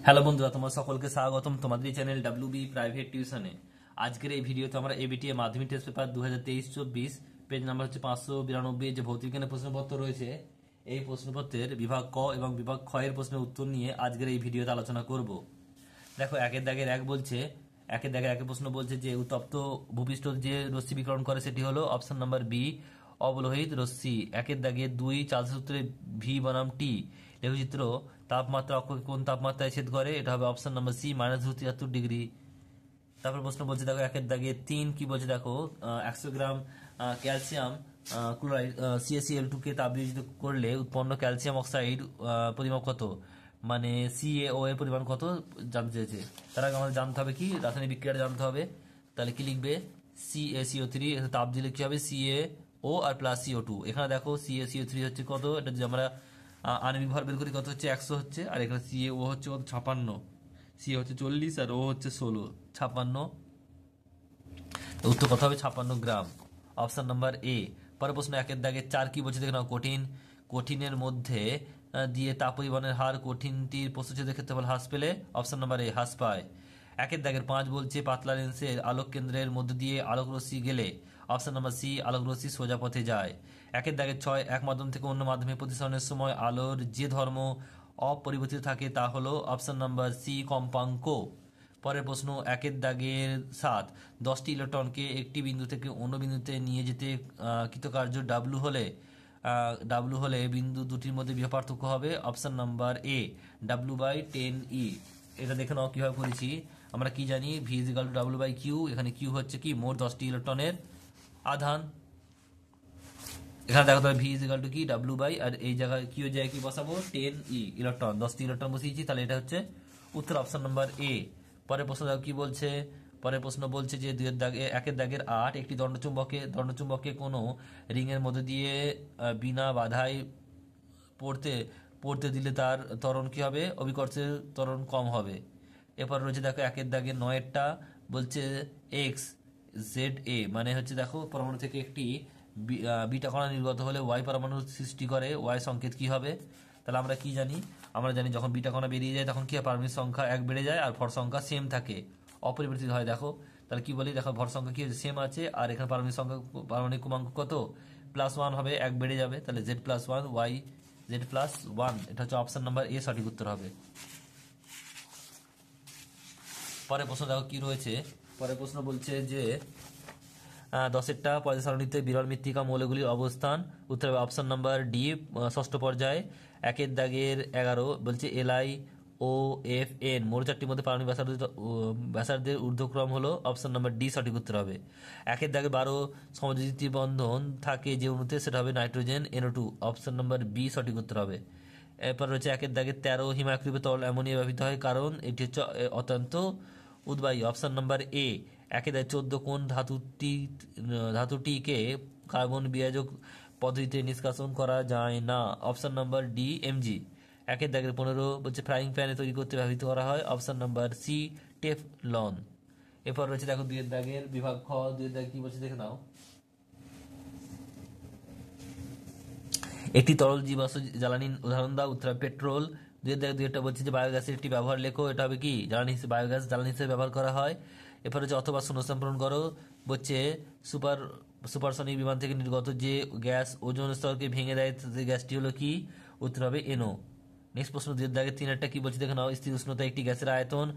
Hello বন্ধুরা, তোমার সকলকে স্বাগতম তোমাদের চ্যানেল ডাব্লিউবি প্রাইভেট টিউশনে। আজকের এই ভিডিওতে আমরা এবিটিএ মাধ্যমিক টেস্ট পেপার 2023-24 পেজ নাম্বার হচ্ছে 592, যে ভৌতিক বিজ্ঞানের প্রশ্নপত্র রয়েছে, এই প্রশ্নপত্রের বিভাগ ক এবং বিভাগ খ এর প্রশ্নের উত্তর নিয়ে আজকের এই ভিডিওতে আলোচনা করব। দেখো, একের দাগের একের প্রশ্ন বলছে যে উত্তপ্ত ভূপৃষ্ঠ যে রশ্মি বিকিরণ করে সেটি হলো অপশন নাম্বার বি, অবলোহিত রশ্মি। একের দাগে 2 চার্লস সূত্রে ভি বনাম টি লেখচিত্র তাপমাত্রা অক্ষকে কোন তাপমাত্রায় ছেদ করে, এটা হবে অপশন নাম্বার সি, -273 ডিগ্রি। তারপর প্রশ্ন বলছে দেখো একের দাগে 3 কি বলছে, দেখো 100 গ্রাম ক্যালসিয়াম ক্লোরাইড CaCl2 কে তাপবিয়োজিত করলে উৎপন্ন ক্যালসিয়াম অক্সাইড পরিমাপ কত, মানে CaO এর পরিমাণ কত জানতে চেয়েছে। তার আগে আমাদের জানতে হবে কি রাসায়নিক বিক্রিয়াটা জানতে হবে। তাহলে কি লিখবে, CaCO3 তাপ দিলে কি হবে CaO আর প্লাস CO2। এখানে দেখো CaCO3 হচ্ছে কত, এটা যদি আমরা আণবিক ভর বের করি কত হচ্ছে 100 হচ্ছে, আর এখানে CaO হচ্ছে কত 56, সি হচ্ছে 40 আর ও হচ্ছে 16, 56। উত্তর কত হবে 56 গ্রাম, অপশন নাম্বার এ। পরের প্রশ্ন একের দাগে 4 কি বলছে দেখে নাও, কঠিনের মধ্যে দিয়ে তাপ পরিবহনের হার কঠিনটির প্রস্থচ্ছেদের ক্ষেত্রফল হ্রাস পেলে অপশন নাম্বার এ হ্রাস পায়। একের দাগের 5 বলছে পাতলা লেন্সের আলোক কেন্দ্রের মধ্যে দিয়ে আলোক রশ্মি গেলে অপশন নাম্বার সি, আলোক রশ্মি সোজা পথে যায়। একের দাগের 6 এক মাধ্যম থেকে অন্য মাধ্যমে প্রতিসরণের সময় আলোর যে ধর্ম অপরিবর্তিত থাকে তা হলো অপশন নাম্বার সি, কম্পাঙ্ক। পরের প্রশ্ন একের দাগের 7 10টি ইলেকট্রনকে একটি বিন্দু থেকে অন্য বিন্দুতে নিয়ে যেতে কৃতকার্য ডাব্লু হলে বিন্দু দুটির মধ্যে বিভব পার্থক্য হবে অপশন নাম্বার এ, W/10E। এটা দেখে নাও কিভাবে করেছি। আমরা কি জানি, V = W/Q। এখানে Q হচ্ছে কি মোট 10টি ইলেকট্রনের আধান। এখানে দেখো তাহলে V = কি W আর এই জায়গায় Q এর জায়গায় কি বসাবো 10E ইলেকট্রন, 10টি ইলেকট্রন বসিয়েছি, তাহলে এটা হচ্ছে উত্তর অপশন নাম্বার এ। পরের প্রশ্ন দেখো কি বলছে, পরের প্রশ্ন বলছে যে একের দাগের 8 একটি দণ্ডচুম্বককে কোনো রিং এর মধ্যে দিয়ে বিনা বাধায় পড়তে পড়তে দিলে তার ত্বরণ কি হবে, অভিকর্ষের ত্বরণ কম হবে। এরপর রয়েছে দেখো একের দাগের 9টা বলছে XZA, মানে হচ্ছে দেখো পরমাণু থেকে একটি বিটা কণা নির্গত হলে ওয়াই পরমাণু সৃষ্টি করে, ওয়াই সংকেত কি হবে। তাহলে আমরা কি জানি, আমরা জানি যখন বিটা কণা বেরিয়ে যায় তখন কি হয়, পারমাণবিক সংখ্যা 1 বেড়ে যায় আর ভর সংখ্যা সেম থাকে, অপরিবর্তিত হয়। দেখো তাহলে কি বলি, দেখো ভর সংখ্যা কি হচ্ছে সেম আছে, আর এখানে পারমাণবিক ক্রমাঙ্ক কত +1 হবে, 1 বেড়ে যাবে, তাহলে Z+1 Y Z+1, এটা হচ্ছে অপশন নাম্বার এ, সঠিক উত্তর হবে। পরের প্রশ্ন দেখো কি রয়েছে, পরের প্রশ্ন বলছে যে 10টা পর্যায় সারণীতে বিরল মৃত্তিকা মৌলগুলির অবস্থান, উত্তর হবে অপশন নাম্বার ডি, ষষ্ঠ পর্যায়ে। একের দাগের 11 বলছে LiOFN মোট 4টির মধ্যে পারমাণবিক ব্যাসার্ধের ঊর্ধ্বক্রম হলো অপশন নাম্বার ডি, সঠিক উত্তর হবে। একের দাগে 12 সমযোজী বন্ধন থাকে যে অণুতে, সেটা হবে nitrogen NO2, option number B, সঠিক উত্তর হবে। এরপর রয়েছে একের দাগে 13 হিমায়িত তরল অ্যামোনিয়া ব্যবহৃত হয় কারণ এটি হচ্ছে অত্যন্ত উদ্বায়ী, অপশন নাম্বার এ। একের দাগে 14 কোন ধাতুটিকে কার্বন বিয়োজক পদ্ধতিতে নিষ্কাশন করা যায় না, অপশন নাম্বার ডি, Mg। একের দাগের 15 বলছে ফ্রাইং প্যানে তৈরি করতে ব্যবহৃত করা হয়, অপশন নাম্বার সি, টেফলন। এরপর রয়েছে দেখো 2 এর দাগের বিভাগ খ, 2 এর দাগে কি বলছে দেখে নাও, একটি তরল জীবাশ্ম জ্বালানি উদাহরণ দাও, উত্তর হবে পেট্রোল। 2 এর দাগে 2টা বলছে যে বায়োগ্যাসের একটি ব্যবহার লেখো, এটা হবে কি বায়োগ্যাস জ্বালানি হিসেবে ব্যবহার করা হয়। এরপর হচ্ছে অথবা শূন্যস্থান পূরণ করো, বলছে সুপারসনিক বিমান থেকে নির্গত যে গ্যাস ওজোন স্তরকে ভেঙে দেয় যে গ্যাসটি হলো কি, উত্তর হবে NO। নেক্সট প্রশ্ন 2 এর দাগে 3 কি বলছে দেখে নাও, স্থির উষ্ণতা একটি গ্যাসের আয়তন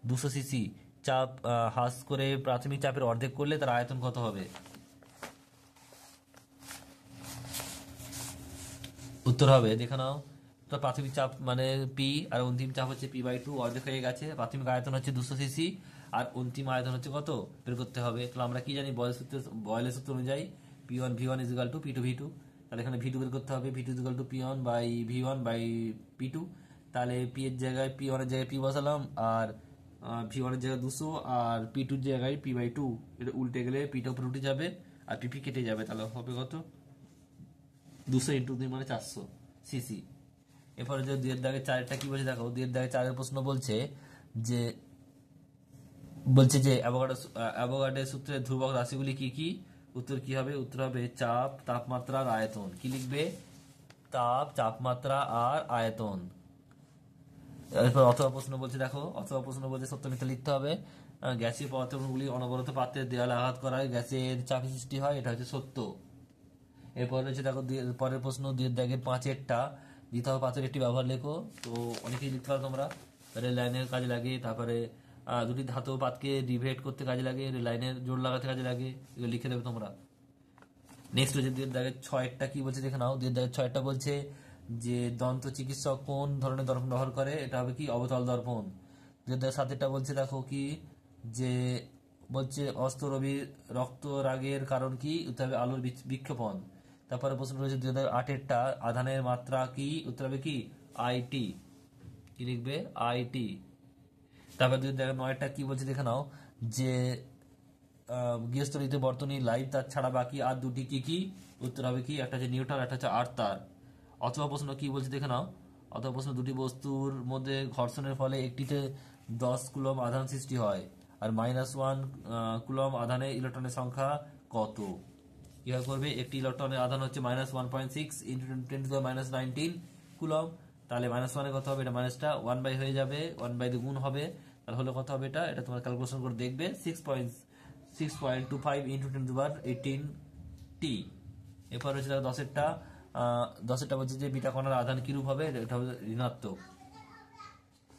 200 সিসি, চাপ হ্রাস করে প্রাথমিক চাপের অর্ধেক করলে তার আয়তন কত হবে, উত্তর হবে দেখে নাও, তো প্রাথমিক চাপ মানে পি আর অন্তিম চাপ হচ্ছে P/2, অর্ধেক হয়ে গেছে। প্রাথমিক আয়তন হচ্ছে 200 সিসি আর অন্তিম আয়তন হচ্ছে কত বের করতে হবে। তাহলে আমরা কি জানি, বয়েলের সূত্র অনুযায়ী P1 V1 = P2 V2, তাহলে এখানে V2 বের করতে হবে, P2 = P1/V1/P2। তাহলে P এর জায়গায় P1 এর জায়গায় P বসালাম, আর V1 এর জায়গায় 200 আর P2 এর জায়গায় P/2, এটা উল্টে গেলে P টা উপরে উঠে যাবে আর PP কেটে যাবে, তাহলে হবে কত 200 × 2 মানে 400 সিসি। এরপরে যে 2 এর দাগে 4টা কি বলছে দেখো, 2 এর দাগে 4 এর প্রশ্ন বলছে যে অ্যাভোগাড্রোর সূত্রের ধ্রুবক রাশিগুলি কি কি, উত্তর কি হবে, উত্তর হবে চাপ, তাপমাত্রা আর আয়তন। কি লিখবে, তাপ, তাপমাত্রা আর আয়তন। এরপর অথবা প্রশ্ন বলছে, দেখো অথবা প্রশ্ন বলছে সত্য মিথ্যা লিখতে হবে। গ্যাসীয় পদার্থগুলি অনবরত পাত্রের দেওয়ালে আঘাত করায় গ্যাসের চাপের সৃষ্টি হয়, এটা হচ্ছে সত্য। এরপর রয়েছে দেখো পরের প্রশ্ন 2-5-টা দ্বিতীয় পাত্রের একটি ব্যবহার লেখো। তো অনেকেই লিখতে পারো তোমরা। রেল লাইনের কাজে লাগে, তারপরে দুটি ধাতব পাতকে ডিভাইড করতে কাজে লাগে, রেল লাইনের জোড় লাগাতে কাজে লাগে, এগুলো লিখে দেবে তোমরা। নেক্সট হচ্ছে 2-6-টা কি বলছে দেখে নাও। 2-6-টা বলছে যে দন্ত চিকিৎসক কোন ধরনের দর্পণ ব্যবহার করে, এটা হবে কি অবতল দর্পণ। 2-7-টা বলছে দেখো কি যে বলছে অস্তরবির রক্ত রাগের কারণ কি, উত্তর হবে আলোর বিক্ষেপণ। তারপরে প্রশ্ন রয়েছে 2008-টা আধানের মাত্রা কি, উত্তর হবে কি আইটি, কি লিখবে আইটি। তারপর 2009-টা কি বলছে দেখে নাও যে গৃহস্থলীতে বর্তনী লাইভ তার ছাড়া বাকি আর দুটি কি কি, উত্তর হবে কি একটা হচ্ছে নিউট্রাল, একটা হচ্ছে আর্থ তার। অথবা প্রশ্ন কি বলছে দেখে নাও। অথবা প্রশ্ন দুটি বস্তুর মধ্যে ঘর্ষণের ফলে একটিতে 10 কুলম আধান সৃষ্টি হয় আর -1 কুলম আধানে ইলেকট্রনের সংখ্যা কত। কিভাবে করবে, একটি ইলেকট্রনের আধান হচ্ছে -1.6 × 10⁻19 কুলম, তাহলে -1 কত হবে, এটা মাইনাসটা 1 হয়ে যাবে, 1 দিয়ে গুণ হবে, তাহলে হলো কত হবে, এটা এটা তোমার ক্যালকুলেশন করে দেখবে 6.25 × 10⁻18 টি। এরপর হচ্ছে 10-টা বলছে যে বিটা কণার আধান কিরূপ হবে, এটা হবে ঋণাত্মক।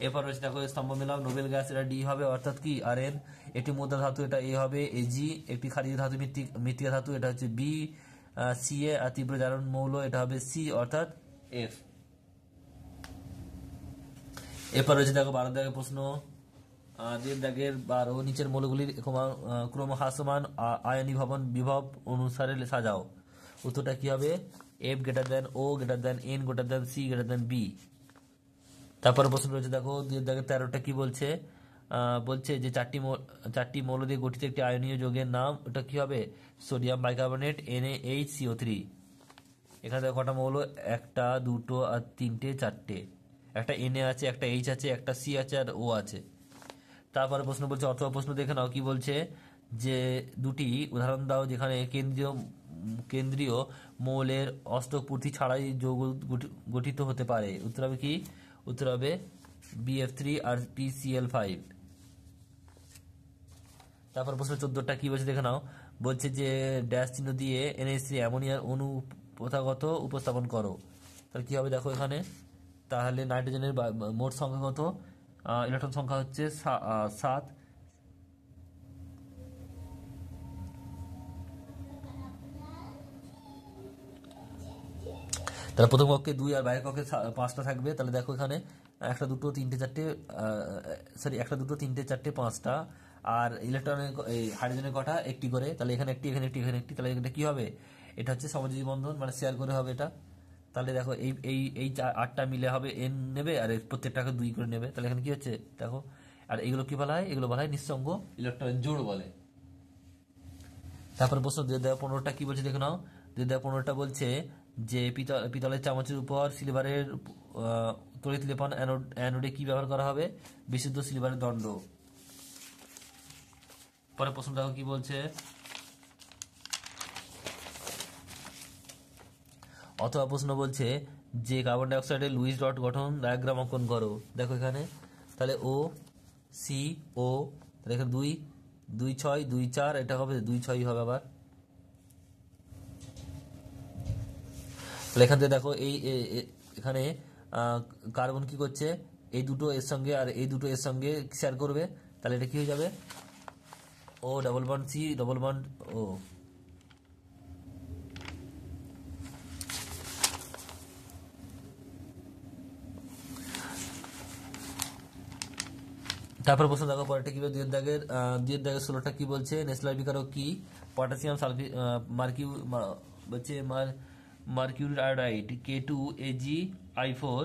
এরপর রয়েছে দেখো স্তম্ভ মেলাও, নোবেল গ্যাস এটা ডি হবে অর্থাৎ কি Rn, একটি মুদ্রা ধাতু এটা এ হবে Ag, একটি ক্ষারীয় ধাতু মৃত্তিকা ধাতু এটা হচ্ছে বি Ca, আর তীব্র জারণ মৌল এটা হবে সি অর্থাৎ এফ। এরপর রয়েছে দেখো 12 প্রশ্ন 12 নিচের মৌলগুলির ক্রমহ্রাসমান আয়নীভবন বিভব অনুসারে সাজাও। উত্তরটা কি হবে, F > O N C B। তারপরে প্রশ্ন রয়েছে দেখো 13টা কি বলছে, বলছে যে চারটি মৌল দিয়ে গঠিত একটি আয়নীয় যৌগের নাম, ওটা কি হবে সোডিয়াম বাইকার্বনেট NaHCO3। এখানে দেখো কটা মৌল, 1 2 আর 3 4, একটা Na আছে, একটা H আছে, একটা C আছে আর O আছে। তারপরে প্রশ্ন বলছে অথবা প্রশ্ন দেখে নাও কি বলছে যে দুটি উদাহরণ দাও যেখানে কেন্দ্রীয় মৌলের অষ্টকপূর্তি ছাড়াই যৌগ গঠিত হতে পারে। উত্তর হবে কি, উত্তর হবে BF3 আর PCl5। তারপর প্রশ্ন 14টা কি বলছে দেখে নাও, বলছে যে ড্যাশ চিহ্ন দিয়ে NH3 অ্যামোনিয়ার অণু প্রথাগত উপস্থাপন করো। তাহলে কি হবে দেখো এখানে, তাহলে নাইট্রোজেনের মোট সংখ্যা কত, ইলেকট্রন সংখ্যা হচ্ছে 7। তাহলে প্রথম কক্ষে 2 আর বাইরের কক্ষে 5টা থাকবে। তাহলে দেখো এখানে 1 2 3 4 সরি 1 2 3 4 5টা, আর ইলেকট্রনের হাইড্রোজেনের কটা একটি করে, তাহলে এখানে একটি, এখানে একটি, এখানে একটি, তাহলে এটা কি হবে, এটা হচ্ছে সমযোজী বন্ধন মানে শেয়ার করে হবে এটা। তাহলে দেখো এই এই এই 8টা মিলে হবে n নেবে আর প্রত্যেকটাকে 2 করে নেবে, তাহলে এখানে কি হচ্ছে দেখো। আর এগুলো কি বলা হয়, এগুলো বলা হয় নিঃসঙ্গ ইলেকট্রনের জোড় বলে। তারপরে প্রশ্ন 2015টা কি বলছে দেখে নাও। 2015টা বলছে যে পিতলের চামচের উপর সিলভারের তড়িৎ লেপন অ্যানোডে কি ব্যবহার করা হবে, বিশুদ্ধ সিলভারের দণ্ড। পরে প্রশ্ন দেখো কি বলছে, অথবা প্রশ্ন বলছে যে কার্বন ডাই অক্সাইডের লুইস ডট গঠন ডায়াগ্রাম অঙ্কন করো। দেখো এখানে তাহলে OCO, তাহলে এখানে 2 2 6 2 4, এটা হবে 2 6 হবে আবার। তাহলে এখান থেকে দেখো এই এখানে কার্বন কি করছে, এই দুটো এর সঙ্গে আর এই দুটো এর সঙ্গে শেয়ার করবে, তাহলে এটা কি হয়ে যাবে O double bond C double bond O। তারপর প্রশ্ন দেখো পরেরটা কি, 2-16টা কি বলছে, নেসলার বিকারক কি, পটাশিয়াম সালফেট বলছে মার্কিউরিক আয়োডাইড K2AgI4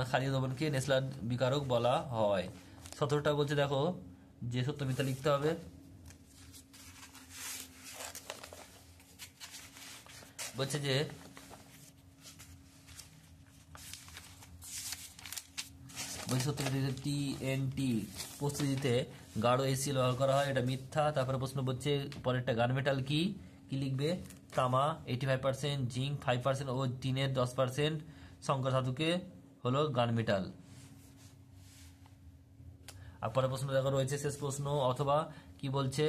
ক্ষারীয় দ্রবণকে নেসলার বিকারক বলা হয়। 17টা বলছে দেখো যে সত্য মিথ্যা লিখতে হবে। বলছে যে TNT প্রস্তুতিতে গাঢ় HCl ব্যবহার করা হয়, এটা মিথ্যা। তারপরে প্রশ্ন বলছে পরেরটা গান মেটাল কি, কি লিখবে, তামা 85%, জিঙ্ক 5% ও টিনের 10% সংকর ধাতুকে হলো গান মেটাল। আর পরের প্রশ্ন দেখো রয়েছে শেষ প্রশ্ন, অথবা কি বলছে,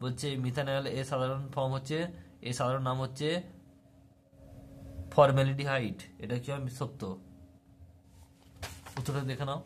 বলছে মিথানল এর সাধারণ ফর্ম হচ্ছে, এর সাধারণ নাম হচ্ছে ফর্মালিডিহাইড। এটা কি হয়? সত্য। উত্তরটা দেখে নাও।